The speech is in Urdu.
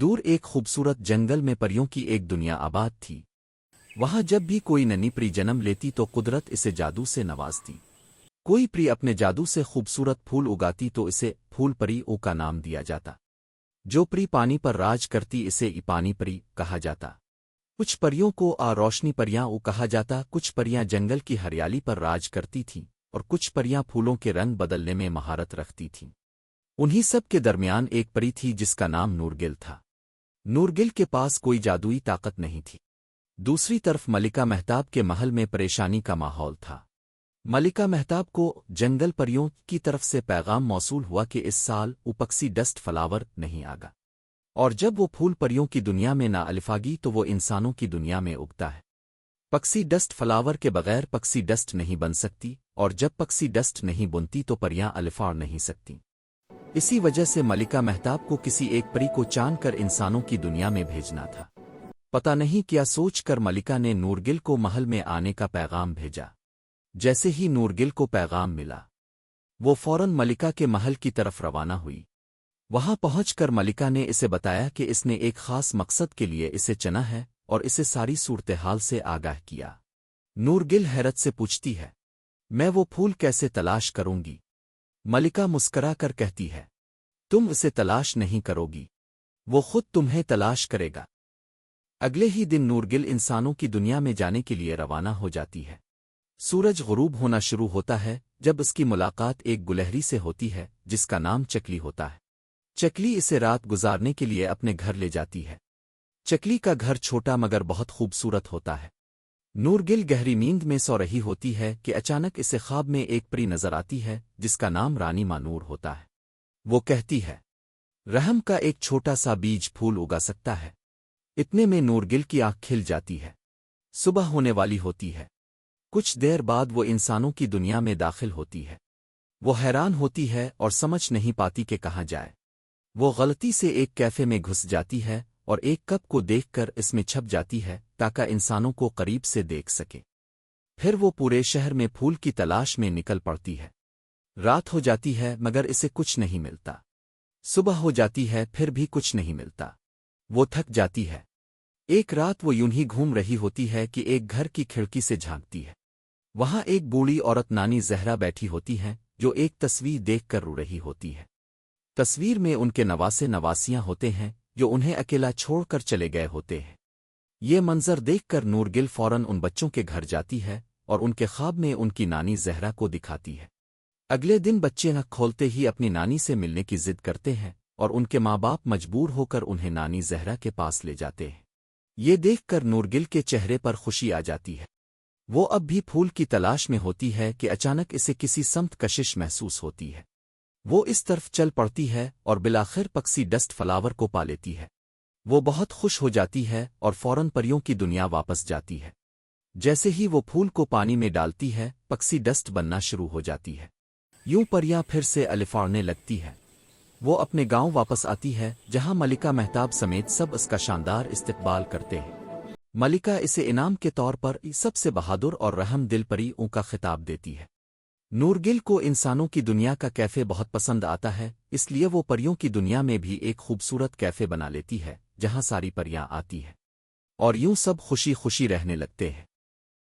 دور ایک خوبصورت جنگل میں پریوں کی ایک دنیا آباد تھی۔ وہاں جب بھی کوئی ننھی پری جنم لیتی تو قدرت اسے جادو سے نوازتی۔ کوئی پری اپنے جادو سے خوبصورت پھول اگاتی تو اسے پھول پری او کا نام دیا جاتا۔ جو پری پانی پر راج کرتی اسے پانی پری کہا جاتا۔ کچھ پریوں کو روشنی پریاں او کہا جاتا۔ کچھ پریاں جنگل کی ہریالی پر راج کرتی تھیں اور کچھ پریاں پھولوں کے رنگ بدلنے میں مہارت رکھتی تھیں۔ انہی سب کے درمیان ایک پری تھی جس کا نام نورگل تھا۔ نورگل کے پاس کوئی جادوئی طاقت نہیں تھی۔ دوسری طرف ملکہ مہتاب کے محل میں پریشانی کا ماحول تھا۔ ملکہ مہتاب کو جنگل پریوں کی طرف سے پیغام موصول ہوا کہ اس سال پکسی ڈسٹ فلاور نہیں آگا، اور جب وہ پھول پریوں کی دنیا میں نہ الفاگی تو وہ انسانوں کی دنیا میں اگتا ہے۔ پکسی ڈسٹ فلاور کے بغیر پکسی ڈسٹ نہیں بن سکتی، اور جب پکسی ڈسٹ نہیں بنتی تو پریاں الفاڑ نہیں سکتی۔ اسی وجہ سے ملکہ مہتاب کو کسی ایک پری کو چان کر انسانوں کی دنیا میں بھیجنا تھا۔ پتہ نہیں کیا سوچ کر ملکہ نے نورگل کو محل میں آنے کا پیغام بھیجا۔ جیسے ہی نورگل کو پیغام ملا، وہ فوراً ملکہ کے محل کی طرف روانہ ہوئی۔ وہاں پہنچ کر ملکہ نے اسے بتایا کہ اس نے ایک خاص مقصد کے لیے اسے چنا ہے اور اسے ساری صورتحال سے آگاہ کیا۔ نورگل حیرت سے پوچھتی ہے، میں وہ پھول کیسے تلاش کروں گی؟ ملکہ مسکرا کر کہتی ہے، تم اسے تلاش نہیں کرو گی، وہ خود تمہیں تلاش کرے گا۔ اگلے ہی دن نورگل انسانوں کی دنیا میں جانے کے لیے روانہ ہو جاتی ہے۔ سورج غروب ہونا شروع ہوتا ہے جب اس کی ملاقات ایک گلہری سے ہوتی ہے جس کا نام چکلی ہوتا ہے۔ چکلی اسے رات گزارنے کے لیے اپنے گھر لے جاتی ہے۔ چکلی کا گھر چھوٹا مگر بہت خوبصورت ہوتا ہے۔ نورگل گہری نیند میں سو رہی ہوتی ہے کہ اچانک اسے خواب میں ایک پری نظر آتی ہے جس کا نام رانی مانور ہوتا ہے۔ وہ کہتی ہے، رحم کا ایک چھوٹا سا بیج پھول اگا سکتا ہے۔ اتنے میں نورگل کی آنکھ کھل جاتی ہے۔ صبح ہونے والی ہوتی ہے۔ کچھ دیر بعد وہ انسانوں کی دنیا میں داخل ہوتی ہے۔ وہ حیران ہوتی ہے اور سمجھ نہیں پاتی کہ کہاں جائے۔ وہ غلطی سے ایک کیفے میں گھس جاتی ہے اور ایک کپ کو دیکھ کر اس میں چھپ جاتی ہے تاکہ انسانوں کو قریب سے دیکھ سکے۔ پھر وہ پورے شہر میں پھول کی تلاش میں نکل پڑتی ہے۔ رات ہو جاتی ہے مگر اسے کچھ نہیں ملتا۔ صبح ہو جاتی ہے پھر بھی کچھ نہیں ملتا۔ وہ تھک جاتی ہے۔ ایک رات وہ یوں ہی گھوم رہی ہوتی ہے کہ ایک گھر کی کھڑکی سے جھانکتی ہے۔ وہاں ایک بوڑھی عورت نانی زہرا بیٹھی ہوتی ہے جو ایک تصویر دیکھ کر رو رہی ہوتی ہے۔ تصویر میں ان کے نواسے نواسیاں ہوتے ہیں جو انہیں اکیلا چھوڑ کر چلے گئے ہوتے ہیں۔ یہ منظر دیکھ کر نورگل فوراً ان بچوں کے گھر جاتی ہے اور ان کے خواب میں ان کی نانی زہرا کو دکھاتی ہے۔ اگلے دن بچے آنکھ کھولتے ہی اپنی نانی سے ملنے کی ضد کرتے ہیں اور ان کے ماں باپ مجبور ہو کر انہیں نانی زہرا کے پاس لے جاتے ہیں۔ یہ دیکھ کر نورگل کے چہرے پر خوشی آ جاتی ہے۔ وہ اب بھی پھول کی تلاش میں ہوتی ہے کہ اچانک اسے کسی سمت کشش محسوس ہوتی ہے۔ وہ اس طرف چل پڑتی ہے اور بالآخر پکسی ڈسٹ فلاور کو پا لیتی ہے۔ وہ بہت خوش ہو جاتی ہے اور فوراً پریوں کی دنیا واپس جاتی ہے۔ جیسے ہی وہ پھول کو پانی میں ڈالتی ہے پکسی ڈسٹ بننا شروع ہو جاتی ہے۔ یوں پریاں پھر سے الفاڑنے لگتی ہے۔ وہ اپنے گاؤں واپس آتی ہے جہاں ملکہ مہتاب سمیت سب اس کا شاندار استقبال کرتے ہیں۔ ملکہ اسے انعام کے طور پر سب سے بہادر اور رحم دل پریوں کا خطاب دیتی ہے۔ نورگل کو انسانوں کی دنیا کا کیفے بہت پسند آتا ہے، اس لیے وہ پریوں کی دنیا میں بھی ایک خوبصورت کیفے بنا لیتی ہے جہاں ساری پریاں آتی ہیں، اور یوں سب خوشی خوشی رہنے لگتے ہیں۔